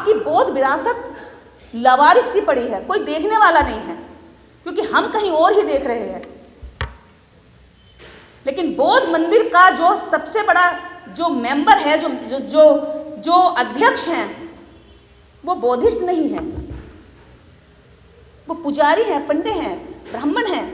आपकी बौद्ध विरासत लवारिस सी पड़ी है, कोई देखने वाला नहीं है, क्योंकि हम कहीं और ही देख रहे हैं। लेकिन बौद्ध मंदिर का जो सबसे बड़ा जो मेंबर है, जो जो जो, जो अध्यक्ष हैं, वो बौद्धिस्ट नहीं है, वो पुजारी हैं, पंडित हैं, ब्राह्मण हैं।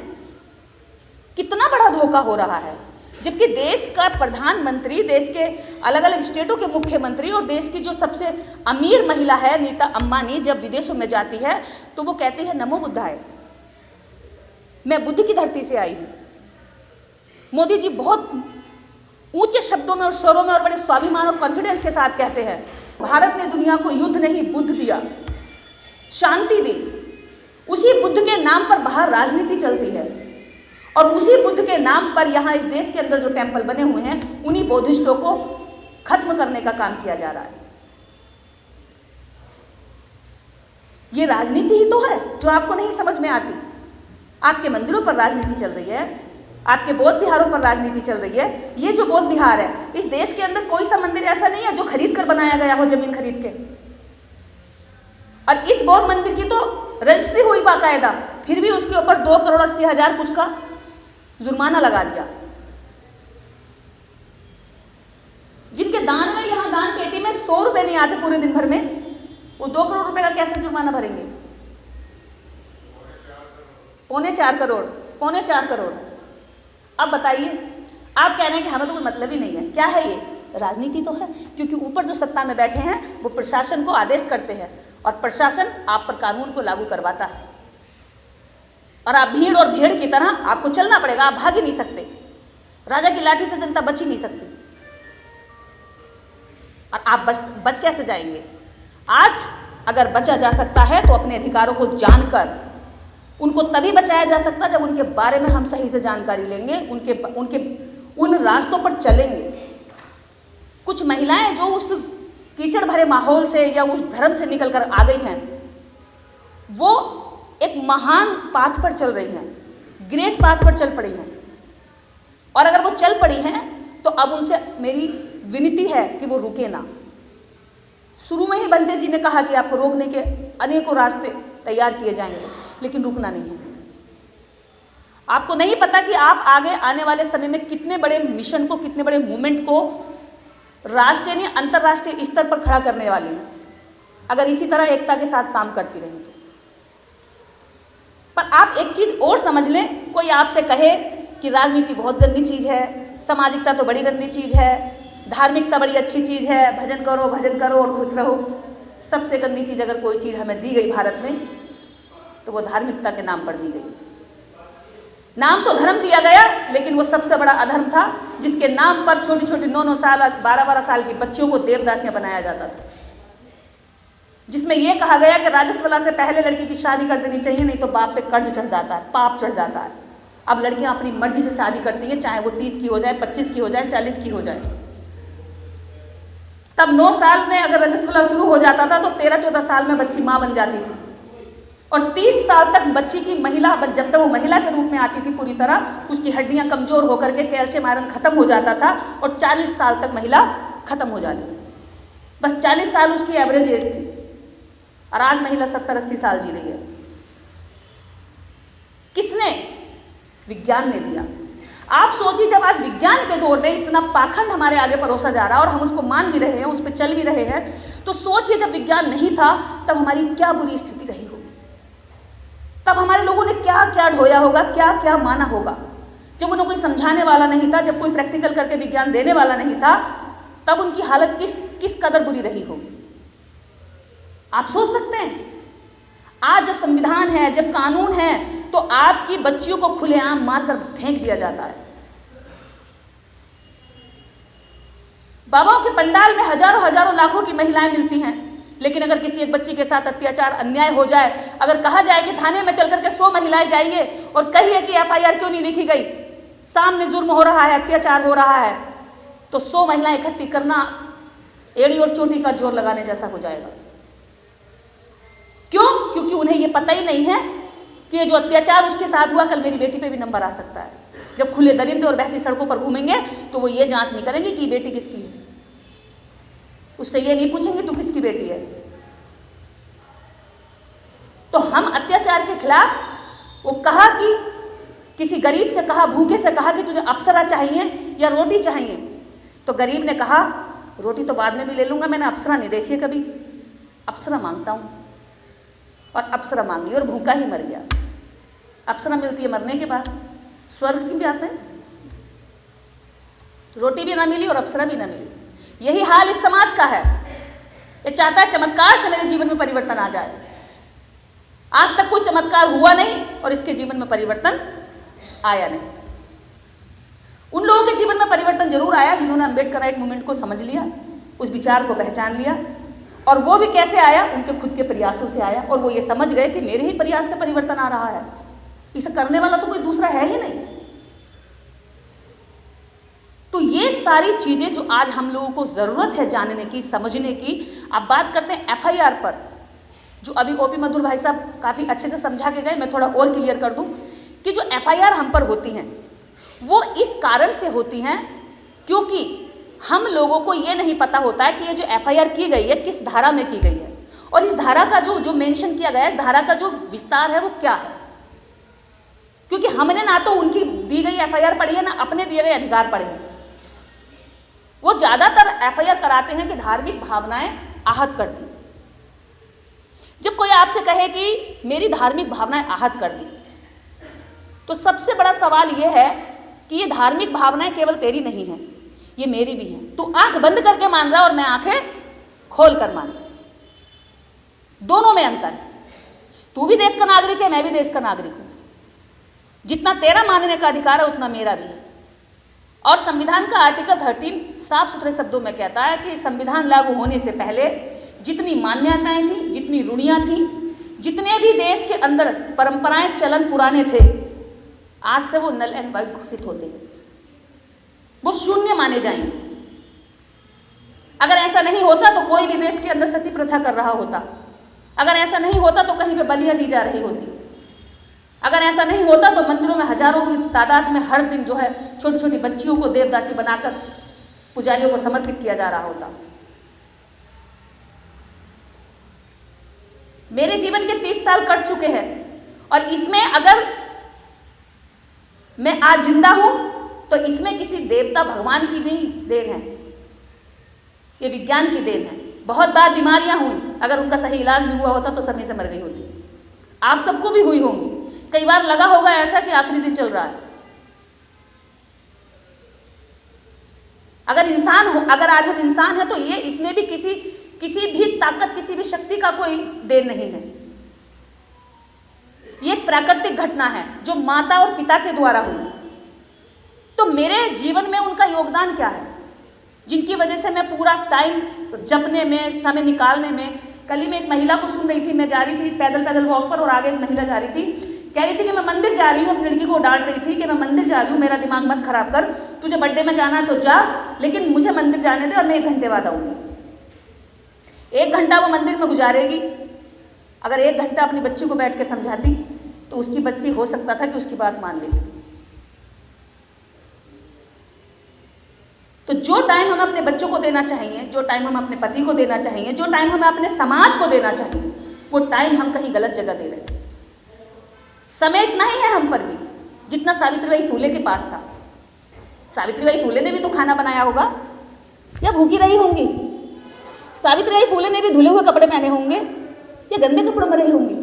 कितना बड़ा धोखा हो रहा है। जबकि देश का प्रधानमंत्री, देश के अलग अलग स्टेटों के मुख्यमंत्री और देश की जो सबसे अमीर महिला है नीता अंबानी, जब विदेशों में जाती है तो वो कहती है नमो बुद्धाय, मैं बुद्ध की धरती से आई हूं। मोदी जी बहुत ऊंचे शब्दों में और स्वरों में और बड़े स्वाभिमान और कॉन्फिडेंस के साथ कहते हैं, भारत ने दुनिया को युद्ध नहीं बुद्ध दिया, शांति दी। उसी बुद्ध के नाम पर बाहर राजनीति चलती है और उसी बुद्ध के नाम पर यहाँ इस देश के अंदर जो टेंपल बने हुए हैं, उन्हीं बौद्धिस्टों को खत्म करने का काम किया जा रहा है। ये राजनीति ही तो है जो आपको नहीं समझ में आती। आपके मंदिरों पर राजनीति चल रही है, आपके बौद्ध विहारों पर राजनीति चल रही है। ये जो बौद्ध विहार है, इस देश के अंदर कोई सा मंदिर ऐसा नहीं है जो खरीद कर बनाया गया हो, जमीन खरीद के। और इस बौद्ध मंदिर की तो रजिस्ट्री हुई बाकायदा, फिर भी उसके ऊपर 2,80,00,000 कुछ का जुर्माना लगा दिया। जिनके दान में, यहां दान पेटी में 100 रुपए नहीं आते पूरे दिन भर में, वो 2 करोड़ रुपए का कैसे जुर्माना भरेंगे? 3.25 करोड़, 3.25 करोड़। अब बताइए, आप कह रहे हैं कि हमें तो कोई मतलब ही नहीं है। क्या है ये? राजनीति तो है, क्योंकि ऊपर जो सत्ता में बैठे हैं वो प्रशासन को आदेश करते हैं और प्रशासन आप पर कानून को लागू करवाता है और आप भीड़ और भेड़ की तरह आपको चलना पड़ेगा, आप भाग ही नहीं सकते। राजा की लाठी से जनता बच ही नहीं सकती। और आप बच कैसे जाएंगे? आज अगर बचा जा सकता है तो अपने अधिकारों को जानकर उनको तभी बचाया जा सकता है जब उनके बारे में हम सही से जानकारी लेंगे, उनके उन रास्तों पर चलेंगे। कुछ महिलाएं जो उस कीचड़ भरे माहौल से या उस धर्म से निकलकर आ गई हैं, वो एक महान पाथ पर चल रही हैं, ग्रेट पाथ पर चल पड़ी हैं। और अगर वो चल पड़ी हैं तो अब उनसे मेरी विनती है कि वो रुके ना। शुरू में ही बंदे जी ने कहा कि आपको रोकने के अनेकों रास्ते तैयार किए जाएंगे, लेकिन रुकना नहीं है। आपको नहीं पता कि आप आगे आने वाले समय में कितने बड़े मिशन को, कितने बड़े मूवमेंट को राष्ट्रीय नहीं अंतर्राष्ट्रीय स्तर पर खड़ा करने वाली हैं, अगर इसी तरह एकता के साथ काम करती रही तो। पर आप एक चीज और समझ लें, कोई आपसे कहे कि राजनीति बहुत गंदी चीज है, सामाजिकता तो बड़ी गंदी चीज है, धार्मिकता बड़ी अच्छी चीज है, भजन करो और खुश रहो। सबसे गंदी चीज अगर कोई चीज हमें दी गई भारत में तो वो धार्मिकता के नाम पर दी गई। नाम तो धर्म दिया गया, लेकिन वो सबसे बड़ा अधर्म था जिसके नाम पर छोटी छोटी 9-9 साल 12-12 साल की बच्चियों को देवदासियां बनाया जाता था, जिसमें यह कहा गया कि राजस्वला से पहले लड़की की शादी कर देनी चाहिए, नहीं तो बाप पे कर्ज चढ़ जाता है, पाप चढ़ जाता है। अब लड़कियां अपनी मर्जी से शादी करती हैं, चाहे वो 30 की हो जाए, 25 की हो जाए, 40 की हो जाए। तब 9 साल में अगर रजस्वला शुरू हो जाता था तो 13-14 साल में बच्ची मां बन जाती थी और 30 साल तक बच्ची की महिला, जब तक वो महिला के रूप में आती थी पूरी तरह, उसकी हड्डियां कमजोर होकर के कैल्शियम आयरन खत्म हो जाता था और 40 साल तक महिला खत्म हो जाती थी। बस 40 साल उसकी एवरेज एज थी और आज महिला 70-80 साल जी रही है। किसने? विज्ञान ने दिया। आप सोचिए, जब आज विज्ञान के दौर में इतना पाखंड हमारे आगे परोसा जा रहा है और हम उसको मान भी रहे हैं, उस पर चल भी रहे हैं, तो सोचिए जब विज्ञान नहीं था तब हमारी क्या बुरी स्थिति रही होगी। तब हमारे लोगों ने क्या क्या ढोया होगा, क्या क्या माना होगा। जब उन्हें कोई समझाने वाला नहीं था, जब कोई प्रैक्टिकल करके विज्ञान देने वाला नहीं था, तब उनकी हालत किस कदर बुरी रही होगी। आप सोच सकते हैं। आज जब संविधान है, जब कानून है, तो आपकी बच्चियों को खुलेआम मारकर फेंक दिया जाता है। बाबाओं के पंडाल में हजारों हजारों लाखों की महिलाएं मिलती हैं, लेकिन अगर किसी एक बच्ची के साथ अत्याचार अन्याय हो जाए, अगर कहा जाए कि थाने में चल करके 100 महिलाएं जाइए और कहिए कि FIR क्यों नहीं लिखी गई, सामने जुर्म हो रहा है, अत्याचार हो रहा है, तो 100 महिलाएं इकट्ठी करना एड़ी और चोटी का जोर लगाने जैसा हो जाएगा। क्यों? क्योंकि उन्हें यह पता ही नहीं है कि ये जो अत्याचार उसके साथ हुआ, कल मेरी बेटी पे भी नंबर आ सकता है। जब खुले दरिंदे और बहसी सड़कों पर घूमेंगे तो वो ये जांच नहीं करेंगे कि बेटी किसकी है, उससे ये नहीं पूछेंगे तू किसकी बेटी है, तो हम अत्याचार के खिलाफ, वो कहा कि किसी गरीब से कहा, भूखे से कहा कि तुझे अप्सरा चाहिए या रोटी चाहिए, तो गरीब ने कहा रोटी तो बाद में भी ले लूंगा, मैंने अप्सरा नहीं देखी है कभी, अप्सरा मांगता हूं। और अप्सरा मांगी और भूखा ही मर गया। अप्सरा मिलती है मरने के बाद, स्वर्ग की बात है, रोटी भी ना मिली और अप्सरा भी ना मिली। यही हाल इस समाज का है। ये चाहता है चमत्कार से मेरे जीवन में परिवर्तन आ जाए। आज तक कोई चमत्कार हुआ नहीं और इसके जीवन में परिवर्तन आया नहीं। उन लोगों के जीवन में परिवर्तन जरूर आया जिन्होंने अम्बेडकराइट मूवमेंट को समझ लिया, उस विचार को पहचान लिया। और वो भी कैसे आया? उनके खुद के प्रयासों से आया। और वो ये समझ गए कि मेरे ही प्रयास से परिवर्तन आ रहा है, इसे करने वाला तो कोई दूसरा है ही नहीं। तो ये सारी चीजें जो आज हम लोगों को जरूरत है जानने की, समझने की। अब बात करते हैं एफआईआर पर, जो अभी ओपी मधुर भाई साहब काफी अच्छे से समझा के गए। मैं थोड़ा और क्लियर कर दूं कि जो एफआईआर हम पर होती हैं वो इस कारण से होती हैं क्योंकि हम लोगों को ये नहीं पता होता है कि ये जो एफआईआर की गई है किस धारा में की गई है, और इस धारा का जो मेंशन किया गया है, इस धारा का जो विस्तार है वो क्या है। क्योंकि हमने ना तो उनकी दी गई एफआईआर पढ़ी है, ना अपने दिए गए अधिकार पढ़े हैं। वो ज्यादातर एफआईआर कराते हैं कि धार्मिक भावनाएं आहत कर दी। जब कोई आपसे कहे कि मेरी धार्मिक भावनाएं आहत कर दी, तो सबसे बड़ा सवाल यह है कि ये धार्मिक भावनाएं केवल तेरी नहीं है, ये मेरी भी है। तू आंख बंद करके मान रहा और मैं आंखें खोल कर मान रहा, दोनों में अंतर है। तू भी देश का नागरिक है, मैं भी देश का नागरिक हूं। जितना तेरा मानने का अधिकार है उतना मेरा भी है। और संविधान का आर्टिकल 13 साफ सुथरे शब्दों में कहता है कि संविधान लागू होने से पहले जितनी मान्यताएं थी, जितनी रूढ़ियां थी, जितने भी देश के अंदर परंपराएं चलन पुराने थे, आज से वो नल एंड वाइड घोषित होते हैं, वो शून्य माने जाएंगे। अगर ऐसा नहीं होता तो कोई भी देश के अंदर सती प्रथा कर रहा होता। अगर ऐसा नहीं होता तो कहीं पे बलियां दी जा रही होती। अगर ऐसा नहीं होता तो मंदिरों में हजारों की तादाद में हर दिन जो है छोटी छोटी बच्चियों को देवदासी बनाकर पुजारियों को समर्पित किया जा रहा होता। मेरे जीवन के 30 साल कट चुके हैं और इसमें अगर मैं आज जिंदा हूं तो इसमें किसी देवता भगवान की भी देन है, ये विज्ञान की देन है। बहुत बार बीमारियां हुई, अगर उनका सही इलाज नहीं हुआ होता तो समय से मर गई होती। आप सबको भी हुई होंगी। कई बार लगा होगा ऐसा कि आखिरी दिन चल रहा है। अगर आज हम इंसान हैं तो ये इसमें भी किसी भी ताकत, किसी भी शक्ति का कोई देन नहीं है। ये प्राकृतिक घटना है जो माता और पिता के द्वारा हुई। तो मेरे जीवन में उनका योगदान क्या है, जिनकी वजह से मैं पूरा टाइम जपने में, समय निकालने में। कल ही मैं एक महिला को सुन रही थी, मैं जा रही थी पैदल वॉक पर और आगे एक महिला जा रही थी, कह रही थी कि मैं मंदिर जा रही हूँ। अपनी लड़की को डांट रही थी कि मैं मंदिर जा रही हूँ, मेरा दिमाग मत खराब कर, तुझे बर्थडे में जाना है तो जा, लेकिन मुझे मंदिर जाने दे और मैं 1 घंटे बाद आऊँगी। 1 घंटा वो मंदिर में गुजारेगी। अगर 1 घंटा अपनी बच्ची को बैठ के समझाती तो उसकी बच्ची हो सकता था कि उसकी बात मान लेती। तो जो टाइम हम अपने बच्चों को देना चाहिए, जो टाइम हम अपने पति को देना चाहिए, जो टाइम हमें अपने समाज को देना चाहिए, वो टाइम हम कहीं गलत जगह दे रहे हैं। समय इतना ही है हम पर भी जितना सावित्रीबाई फूले के पास था। सावित्रीबाई फूले ने भी तो खाना बनाया होगा या भूखी रही होंगी। सावित्रीबाई फूले ने भी धुले हुए कपड़े पहने होंगे या गंदे कपड़ों में रही होंगी।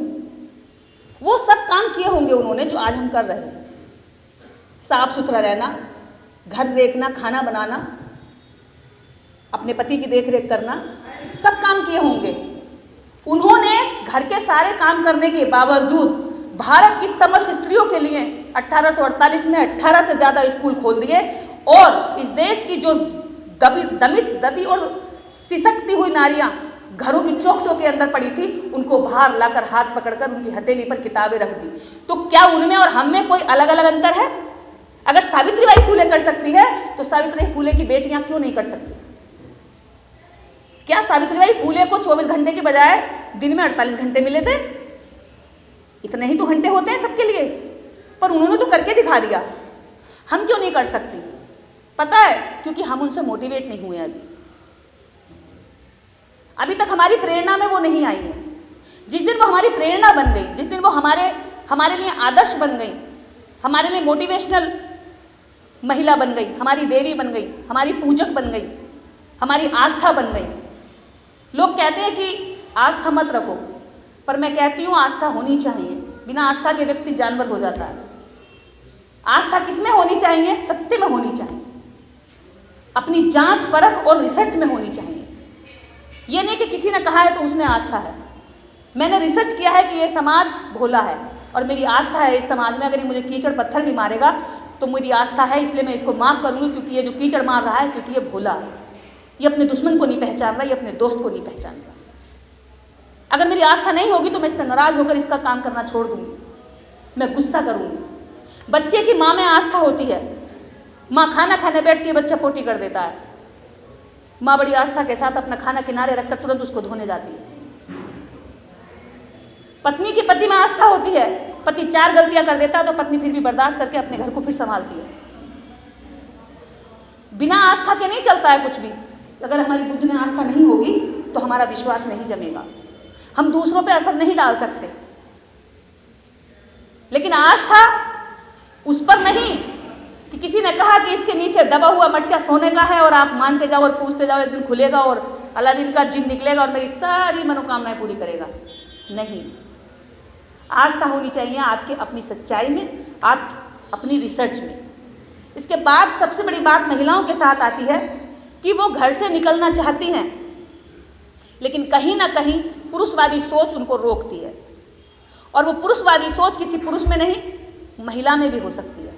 वो सब काम किए होंगे उन्होंने जो आज हम कर रहे हैं। साफ सुथरा रहना, घर देखना, खाना बनाना, अपने पति की देखरेख करना, सब काम किए होंगे। उन्होंने घर के सारे काम करने के बावजूद भारत की समस्त स्त्रियों के लिए 1848 में 18 से ज्यादा स्कूल खोल दिए और इस देश की जो दबी और सिसकती हुई नारियां घरों की चौखटों के अंदर पड़ी थी, उनको बाहर लाकर हाथ पकड़कर उनकी हथेली पर किताबें रख दी। तो क्या उनमें और हम में कोई अलग अलग अंतर है? अगर सावित्रीबाई फूले कर सकती है तो सावित्रीबाई फूले की बेटियां क्यों नहीं कर सकती? क्या सावित्रीबाई फूले को 24 घंटे के बजाय दिन में 48 घंटे मिले थे? इतने ही तो घंटे होते हैं सबके लिए, पर उन्होंने तो करके दिखा दिया। हम क्यों नहीं कर सकती? पता है, क्योंकि हम उनसे मोटिवेट नहीं हुए। अभी तक हमारी प्रेरणा में वो नहीं आई है। जिस दिन वो हमारी प्रेरणा बन गई, जिस दिन वो हमारे लिए आदर्श बन गई, हमारे लिए मोटिवेशनल महिला बन गई, हमारी देवी बन गई, हमारी पूजक बन गई, हमारी आस्था बन गई। लोग कहते हैं कि आस्था मत रखो, पर मैं कहती हूँ आस्था होनी चाहिए। बिना आस्था के व्यक्ति जानवर हो जाता है। आस्था किसमें होनी चाहिए? सत्य में होनी चाहिए, अपनी जांच परख और रिसर्च में होनी चाहिए। ये नहीं कि किसी ने कहा है तो उसमें आस्था है। मैंने रिसर्च किया है कि ये समाज भोला है और मेरी आस्था है इस समाज में। अगर ये मुझे कीचड़ पत्थर भी मारेगा तो मेरी आस्था है, इसलिए मैं इसको माफ़ करूँगी, क्योंकि ये जो कीचड़ मार रहा है क्योंकि ये भोला है, ये अपने दुश्मन को नहीं पहचान रहा, ये अपने दोस्त को नहीं पहचान रहा। अगर मेरी आस्था नहीं होगी तो मैं इससे नाराज होकर इसका काम करना छोड़ दूँगी, मैं गुस्सा करूँगी। बच्चे की माँ में आस्था होती है। माँ खाना खाने बैठती है, बच्चा पोटी कर देता है, माँ बड़ी आस्था के साथ अपना खाना किनारे रखकर तुरंत उसको धोने जाती है। पत्नी की पति में आस्था होती है। पति 4 गलतियां कर देता है तो पत्नी फिर भी बर्दाश्त करके अपने घर को फिर संभालती है। बिना आस्था के नहीं चलता है कुछ भी। अगर हमारी बुद्धि में आस्था नहीं होगी तो हमारा विश्वास नहीं जमेगा, हम दूसरों पे असर नहीं डाल सकते। लेकिन आस्था उस पर नहीं कि किसी ने कहा कि इसके नीचे दबा हुआ मटका सोने का है और आप मानते जाओ और पूछते जाओ, एक दिन खुलेगा और अलादीन का जिन निकलेगा और मेरी सारी मनोकामनाएं पूरी करेगा। नहीं, आस्था होनी चाहिए आपके अपनी सच्चाई में, आप अपनी रिसर्च में। इसके बाद सबसे बड़ी बात महिलाओं के साथ आती है कि वो घर से निकलना चाहती हैं, लेकिन कहीं ना कहीं पुरुषवादी सोच उनको रोकती है। और वो पुरुषवादी सोच किसी पुरुष में नहीं, महिला में भी हो सकती है,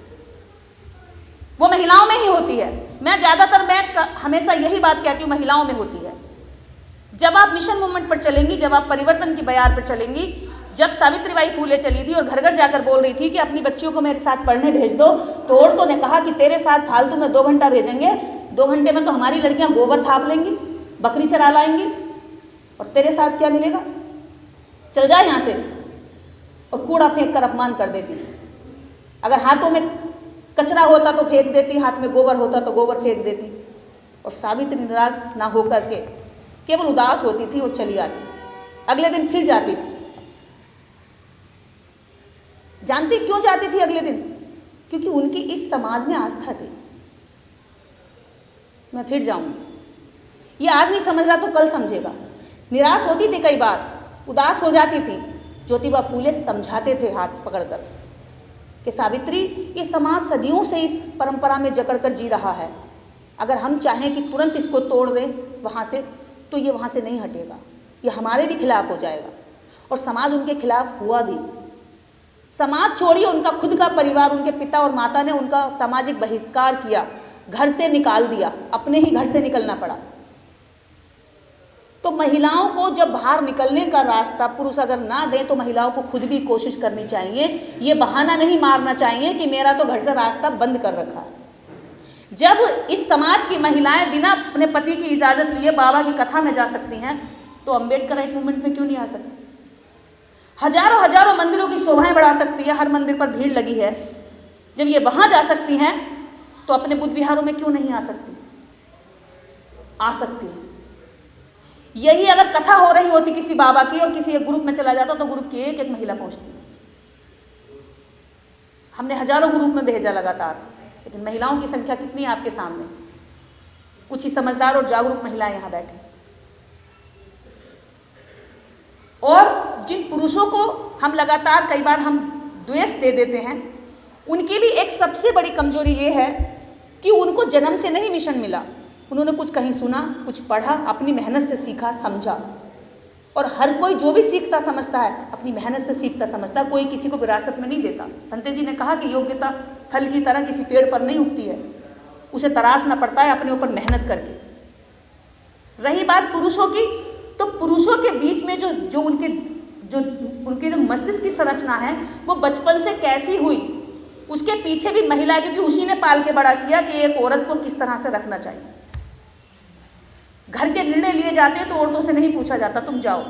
वो महिलाओं में ही होती है। मैं हमेशा यही बात कहती हूँ, महिलाओं में होती है। जब आप मिशन मूवमेंट पर चलेंगी, जब आप परिवर्तन की बयार पर चलेंगी, जब सावित्रीबाई फूले चली थी और घर घर जाकर बोल रही थी कि अपनी बच्चियों को मेरे साथ पढ़ने भेज दो, तो औरतों ने कहा कि तेरे साथ फालतू में 2 घंटा भेजेंगे, 2 घंटे में तो हमारी लड़कियां गोबर थाप लेंगी, बकरी चरा लाएंगी, और तेरे साथ क्या मिलेगा, चल जाए यहाँ से। और कूड़ा फेंक कर अपमान कर देती थी। अगर हाथों में कचरा होता तो फेंक देती, हाथ में गोबर होता तो गोबर फेंक देती। और सावित्री निराश ना होकर के केवल उदास होती थी और चली आती थी। अगले दिन फिर जाती थी। जानती क्यों जाती थी अगले दिन? क्योंकि उनकी इस समाज में आस्था थी। मैं फिर जाऊंगी, ये आज नहीं समझ रहा तो कल समझेगा। निराश होती थी, कई बार उदास हो जाती थी। ज्योतिबा फूले समझाते थे हाथ पकड़कर कि सावित्री, ये समाज सदियों से इस परंपरा में जकड़कर जी रहा है। अगर हम चाहें कि तुरंत इसको तोड़ दें वहाँ से, तो ये वहाँ से नहीं हटेगा, ये हमारे भी खिलाफ हो जाएगा। और समाज उनके खिलाफ हुआ भी। समाज छोड़िए, उनका खुद का परिवार, उनके पिता और माता ने उनका सामाजिक बहिष्कार किया, घर से निकाल दिया, अपने ही घर से निकलना पड़ा। तो महिलाओं को जब बाहर निकलने का रास्ता पुरुष अगर ना दें तो महिलाओं को खुद भी कोशिश करनी चाहिए। ये बहाना नहीं मारना चाहिए कि मेरा तो घर से रास्ता बंद कर रखा है। जब इस समाज की महिलाएं बिना अपने पति की इजाज़त लिए बाबा की कथा में जा सकती हैं, तो अम्बेडकर एक मूवमेंट में क्यों नहीं आ सकती? हजारों हजारों मंदिरों की शोभाएं बढ़ा सकती है, हर मंदिर पर भीड़ लगी है। जब ये वहां जा सकती हैं तो अपने बुद्ध विहारों में क्यों नहीं आ सकती? आ सकती है। यही अगर कथा हो रही होती किसी बाबा की और किसी एक ग्रुप में चला जाता तो ग्रुप की एक एक महिला पहुंचती। हमने हजारों ग्रुप में भेजा लगातार, लेकिन महिलाओं की संख्या कितनी है आपके सामने? कुछ ही समझदार और जागरूक महिलाएं यहां बैठी। और जिन पुरुषों को हम लगातार कई बार हम द्वेष दे देते हैं, उनकी भी एक सबसे बड़ी कमजोरी ये है कि उनको जन्म से नहीं मिशन मिला। उन्होंने कुछ कहीं सुना, कुछ पढ़ा, अपनी मेहनत से सीखा, समझा। और हर कोई जो भी सीखता समझता है अपनी मेहनत से सीखता समझता, कोई किसी को विरासत में नहीं देता। भंते जी ने कहा कि योग्यता फल की तरह किसी पेड़ पर नहीं उगती है, उसे तराशना पड़ता है अपने ऊपर मेहनत करके। रही बात पुरुषों की, तो पुरुषों के बीच में जो उनके मस्तिष्क की संरचना है वो बचपन से कैसी हुई, उसके पीछे भी महिला, क्योंकि उसी ने पाल के बड़ा किया कि एक औरत को किस तरह से रखना चाहिए। घर के निर्णय लिए जाते हैं तो औरतों से नहीं पूछा जाता तुम जाओ,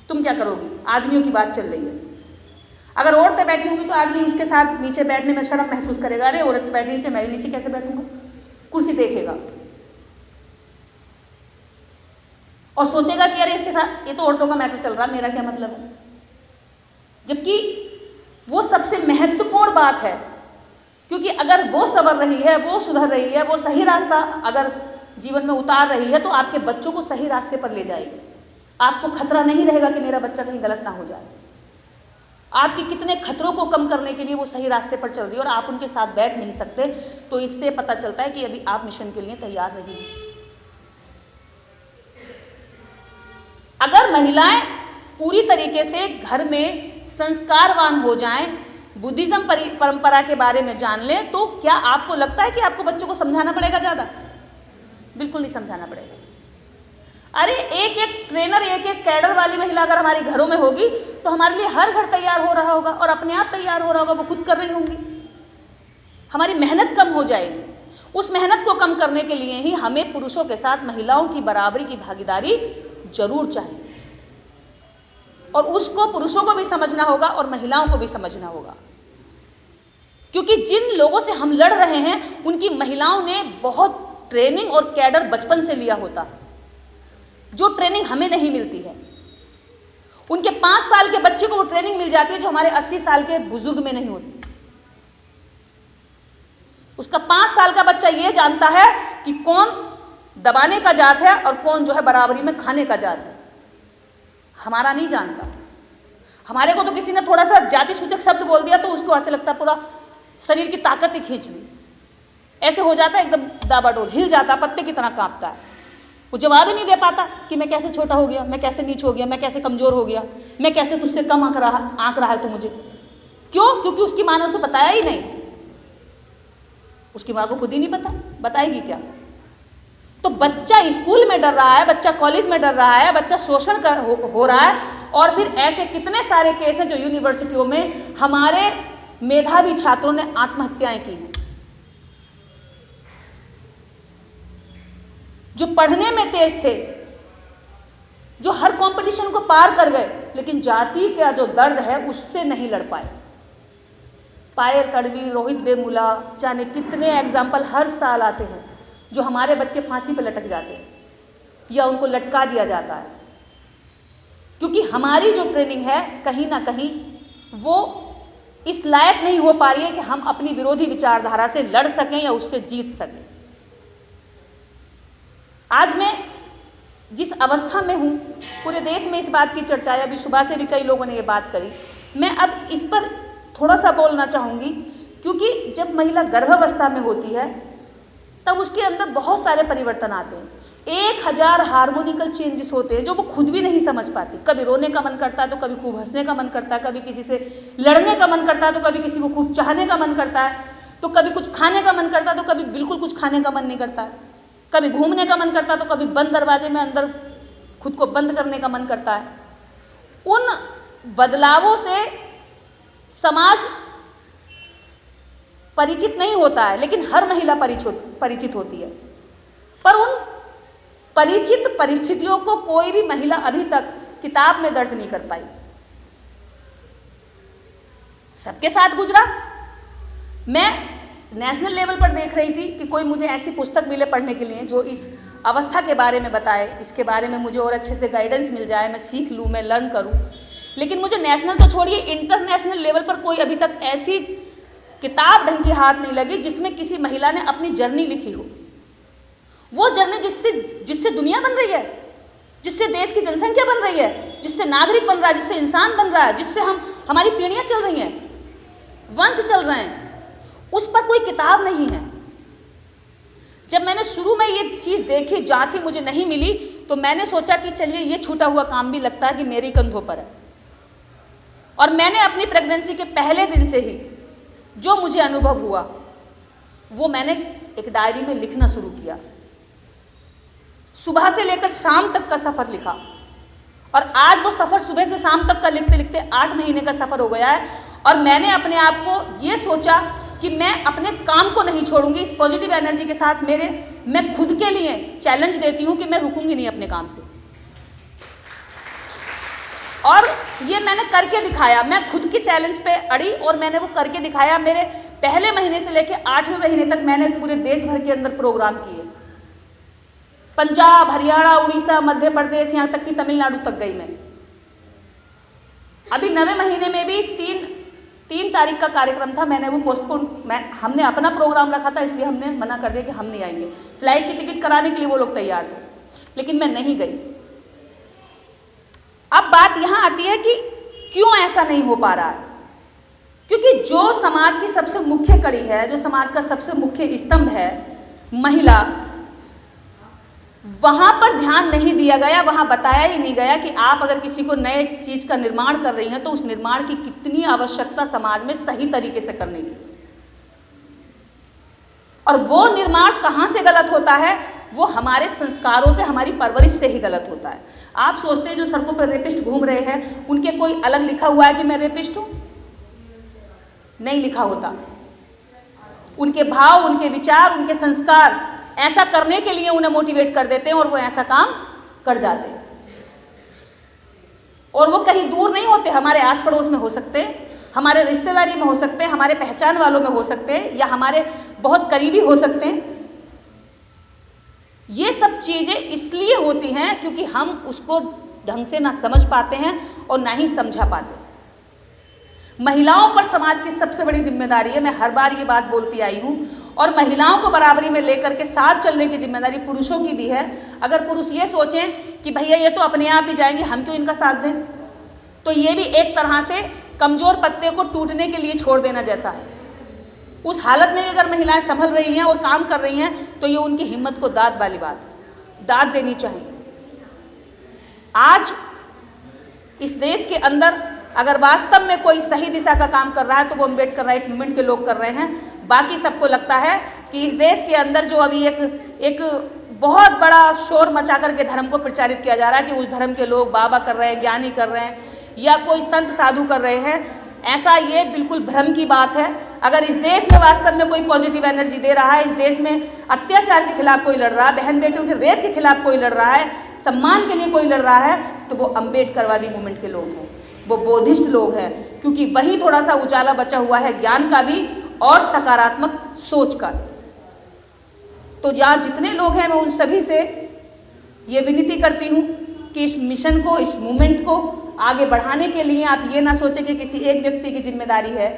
तुम क्या करोगी, आदमियों की बात चल रही है। अगर औरतें बैठी होंगी तो आदमी उसके साथ नीचे बैठने में शर्म महसूस करेगा, अरे औरत बैठी नीचे, मैं भी नीचे कैसे बैठूंगा, कुर्सी देखेगा। और सोचेगा कि अरे इसके साथ ये तो औरतों का मैटर चल रहा, मेरा क्या मतलब है। जबकि वो सबसे महत्वपूर्ण बात है, क्योंकि अगर वो संवर रही है, वो सुधर रही है, वो सही रास्ता अगर जीवन में उतार रही है, तो आपके बच्चों को सही रास्ते पर ले जाएगी। आपको खतरा नहीं रहेगा कि मेरा बच्चा कहीं गलत ना हो जाए। आपके कितने खतरों को कम करने के लिए वो सही रास्ते पर चल रही है और आप उनके साथ बैठ नहीं सकते, तो इससे पता चलता है कि अभी आप मिशन के लिए तैयार नहीं हैं। अगर महिलाएं पूरी तरीके से घर में संस्कारवान हो जाएं, बुद्धिज्म परंपरा के बारे में जान लें, तो क्या आपको लगता है कि आपको बच्चों को समझाना पड़ेगा ज़्यादा? बिल्कुल नहीं समझाना पड़ेगा। अरे एक एक ट्रेनर, एक एक कैडर वाली महिला अगर हमारे घरों में होगी तो हमारे लिए हर घर तैयार हो रहा होगा और अपने आप तैयार हो रहा होगा, वो खुद कर रही होंगी। हमारी मेहनत कम हो जाएगी। उस मेहनत को कम करने के लिए ही हमें पुरुषों के साथ महिलाओं की बराबरी की भागीदारी जरूर चाहिए, और उसको पुरुषों को भी समझना होगा और महिलाओं को भी समझना होगा। क्योंकि जिन लोगों से हम लड़ रहे हैं उनकी महिलाओं ने बहुत ट्रेनिंग और कैडर बचपन से लिया होता, जो ट्रेनिंग हमें नहीं मिलती है। उनके 5 साल के बच्चे को वो ट्रेनिंग मिल जाती है जो हमारे 80 साल के बुजुर्ग में नहीं होती। उसका 5 साल का बच्चा ये जानता है कि कौन दबाने का जात है और कौन जो है बराबरी में खाने का जात है। हमारा नहीं जानता। हमारे को तो किसी ने थोड़ा सा जाति सूचक शब्द बोल दिया तो उसको ऐसे लगता है पूरा शरीर की ताकत ही खींच ली, ऐसे हो जाता है, एकदम दाबाडोल हिल जाता, पत्ते की तरह कांपता है। वो जवाब ही नहीं दे पाता कि मैं कैसे छोटा हो गया, मैं कैसे नीच हो गया, मैं कैसे कमजोर हो गया, मैं कैसे तुझसे कम आंक रहा है तो मुझे क्यों? क्योंकि उसकी माँ ने उसे बताया ही नहीं। उसकी माँ को खुद ही नहीं पता, बताएगी क्या? तो बच्चा स्कूल में डर रहा है, बच्चा कॉलेज में डर रहा है, बच्चा शोषण हो रहा है। और फिर ऐसे कितने सारे केस हैं जो यूनिवर्सिटियों में हमारे मेधावी छात्रों ने आत्महत्याएं की हैं, जो पढ़ने में तेज थे, जो हर कंपटीशन को पार कर गए, लेकिन जाति का जो दर्द है उससे नहीं लड़ पाए। पायल तड़वी, रोहित बेमुला, जाने कितने एग्जाम्पल हर साल आते हैं जो हमारे बच्चे फांसी पर लटक जाते हैं या उनको लटका दिया जाता है, क्योंकि हमारी जो ट्रेनिंग है कहीं ना कहीं वो इस लायक नहीं हो पा रही है कि हम अपनी विरोधी विचारधारा से लड़ सकें या उससे जीत सकें। आज मैं जिस अवस्था में हूँ, पूरे देश में इस बात की चर्चा है, अभी सुबह से भी कई लोगों ने ये बात करी। मैं अब इस पर थोड़ा सा बोलना चाहूँगी, क्योंकि जब महिला गर्भावस्था में होती है तब उसके अंदर बहुत सारे परिवर्तन आते हैं। 1000 हार्मोनिकल चेंजेस होते हैं जो वो खुद भी नहीं समझ पाती। कभी रोने का मन करता है तो कभी खूब हंसने का मन करता है, कभी किसी से लड़ने का मन करता है तो कभी किसी को खूब चाहने का मन करता है, तो कभी कुछ खाने का मन करता है तो कभी बिल्कुल कुछ खाने का मन नहीं करता है, कभी घूमने का मन करता है तो कभी बंद दरवाजे में अंदर खुद को बंद करने का मन करता है। उन बदलावों से समाज परिचित नहीं होता है, लेकिन हर महिला परिचित होती है। पर उन परिचित परिस्थितियों को कोई भी महिला अभी तक किताब में दर्ज नहीं कर पाई। सबके साथ गुजरा। मैं नेशनल लेवल पर देख रही थी कि कोई मुझे ऐसी पुस्तक मिले पढ़ने के लिए जो इस अवस्था के बारे में बताए, इसके बारे में मुझे और अच्छे से गाइडेंस मिल जाए, मैं सीख लूँ, मैं लर्न करूँ। लेकिन मुझे नेशनल तो छोड़िए, इंटरनेशनल लेवल पर कोई अभी तक ऐसी किताब ढंग की हाथ नहीं लगी जिसमें किसी महिला ने अपनी जर्नी लिखी हो। वो जर्नी जिससे दुनिया बन रही है, जिससे देश की जनसंख्या बन रही है, जिससे नागरिक बन रहा है, जिससे इंसान बन रहा है, जिससे हमारी पीढ़ियां चल रही हैं, वंश चल रहे हैं, उस पर कोई किताब नहीं है। जब मैंने शुरू में ये चीज़ देखी, जांची, मुझे नहीं मिली, तो मैंने सोचा कि चलिए ये छूटा हुआ काम भी लगता है कि मेरे कंधों पर है। और मैंने अपनी प्रेगनेंसी के पहले दिन से ही जो मुझे अनुभव हुआ वो मैंने एक डायरी में लिखना शुरू किया। सुबह से लेकर शाम तक का सफ़र लिखा, और आज वो सफ़र सुबह से शाम तक का लिखते लिखते 8 महीने का सफ़र हो गया है। और मैंने अपने आप को ये सोचा कि मैं अपने काम को नहीं छोड़ूंगी। इस पॉजिटिव एनर्जी के साथ मैं खुद के लिए चैलेंज देती हूँ कि मैं रुकूंगी नहीं अपने काम से। और ये मैंने करके दिखाया। मैं खुद की चैलेंज पे अड़ी और मैंने वो करके दिखाया। मेरे पहले महीने से लेकर 8वें महीने तक मैंने पूरे देश भर के अंदर प्रोग्राम किए। पंजाब, हरियाणा, उड़ीसा, मध्य प्रदेश, यहाँ तक कि तमिलनाडु तक गई मैं। अभी 9वें महीने में भी 3 तारीख का कार्यक्रम था, मैंने वो पोस्टपोन, हमने अपना प्रोग्राम रखा था, इसलिए हमने मना कर दिया कि हम नहीं आएंगे। फ्लाइट की टिकट कराने के लिए वो लोग तैयार थे, लेकिन मैं नहीं गई। अब बात यहां आती है कि क्यों ऐसा नहीं हो पा रहा है? क्योंकि जो समाज की सबसे मुख्य कड़ी है, जो समाज का सबसे मुख्य स्तंभ है, महिला, वहां पर ध्यान नहीं दिया गया, वहां बताया ही नहीं गया कि आप अगर किसी को नए चीज का निर्माण कर रही हैं तो उस निर्माण की कितनी आवश्यकता समाज में सही तरीके से करने की। और वो निर्माण कहां से गलत होता है? वो हमारे संस्कारों से, हमारी परवरिश से ही गलत होता है। आप सोचते हैं जो सड़कों पर रेपिस्ट घूम रहे हैं उनके कोई अलग लिखा हुआ है कि मैं रेपिस्ट हूं? नहीं लिखा होता। उनके भाव, उनके विचार, उनके संस्कार ऐसा करने के लिए उन्हें मोटिवेट कर देते हैं और वो ऐसा काम कर जाते हैं। और वो कहीं दूर नहीं होते, हमारे आस पड़ोस में हो सकते हैं, हमारे रिश्तेदारी में हो सकते हैं, हमारे पहचान वालों में हो सकते हैं, या हमारे बहुत करीबी हो सकते हैं। ये सब चीजें इसलिए होती हैं क्योंकि हम उसको ढंग से ना समझ पाते हैं और ना ही समझा पाते। महिलाओं पर समाज की सबसे बड़ी जिम्मेदारी है, मैं हर बार ये बात बोलती आई हूं, और महिलाओं को बराबरी में लेकर के साथ चलने की जिम्मेदारी पुरुषों की भी है। अगर पुरुष ये सोचें कि भैया ये तो अपने आप ही जाएंगे, हम क्यों इनका साथ दें, तो ये भी एक तरह से कमजोर पत्ते को टूटने के लिए छोड़ देना जैसा है। उस हालत में अगर महिलाएं संभल रही हैं और काम कर रही हैं तो ये उनकी हिम्मत को दाद वाली बात है, दाद देनी चाहिए। आज इस देश के अंदर अगर वास्तव में कोई सही दिशा का काम कर रहा है तो वो अम्बेडकर राइट मूवमेंट के लोग कर रहे हैं। बाकी सबको लगता है कि इस देश के अंदर जो अभी एक बहुत बड़ा शोर मचा करके धर्म को प्रचारित किया जा रहा है कि उस धर्म के लोग बाबा कर रहे हैं, ज्ञानी कर रहे हैं, या कोई संत साधु कर रहे हैं, ऐसा ये बिल्कुल भ्रम की बात है। अगर इस देश में वास्तव में कोई पॉजिटिव एनर्जी दे रहा है, इस देश में अत्याचार के खिलाफ कोई लड़ रहा है, बहन बेटियों के रेप के खिलाफ कोई लड़ रहा है, सम्मान के लिए कोई लड़ रहा है, तो वो अम्बेडकरवादी मूवमेंट के लोग हैं, वो बौद्धिस्ट लोग हैं, क्योंकि वही थोड़ा सा उजाला बचा हुआ है ज्ञान का भी और सकारात्मक सोच का। तो जहाँ जितने लोग हैं मैं उन सभी से ये विनती करती हूँ कि इस मिशन को, इस मूवमेंट को आगे बढ़ाने के लिए आप ये ना सोचें कि किसी एक व्यक्ति की जिम्मेदारी है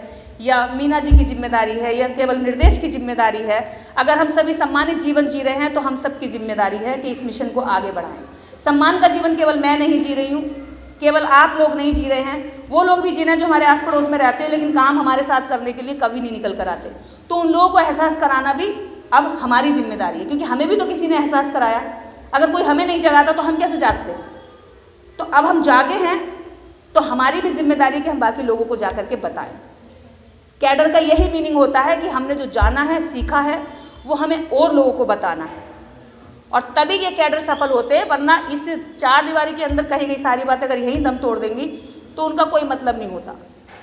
या मीना जी की जिम्मेदारी है या केवल निर्देश की जिम्मेदारी है। अगर हम सभी सम्मानित जीवन जी रहे हैं तो हम सबकी जिम्मेदारी है कि इस मिशन को आगे बढ़ाएं। सम्मान का जीवन केवल मैं नहीं जी रही हूँ, केवल आप लोग नहीं जी रहे हैं, वो लोग भी जी रहे हैं जो हमारे आस पड़ोस में रहते हैं लेकिन काम हमारे साथ करने के लिए कभी नहीं निकल कर आते। तो उन लोगों को एहसास कराना भी अब हमारी जिम्मेदारी है, क्योंकि हमें भी तो किसी ने एहसास कराया। अगर कोई हमें नहीं जगाता तो हम कैसे जागते? तो अब हम जागे हैं तो हमारी भी जिम्मेदारी है कि हम बाकी लोगों को जाकर के बताएं। कैडर का यही मीनिंग होता है कि हमने जो जाना है, सीखा है, वो हमें और लोगों को बताना है, और तभी ये कैडर सफल होते हैं। वरना इस 4 दीवारी के अंदर कही गई सारी बातें अगर यहीं दम तोड़ देंगी तो उनका कोई मतलब नहीं होता।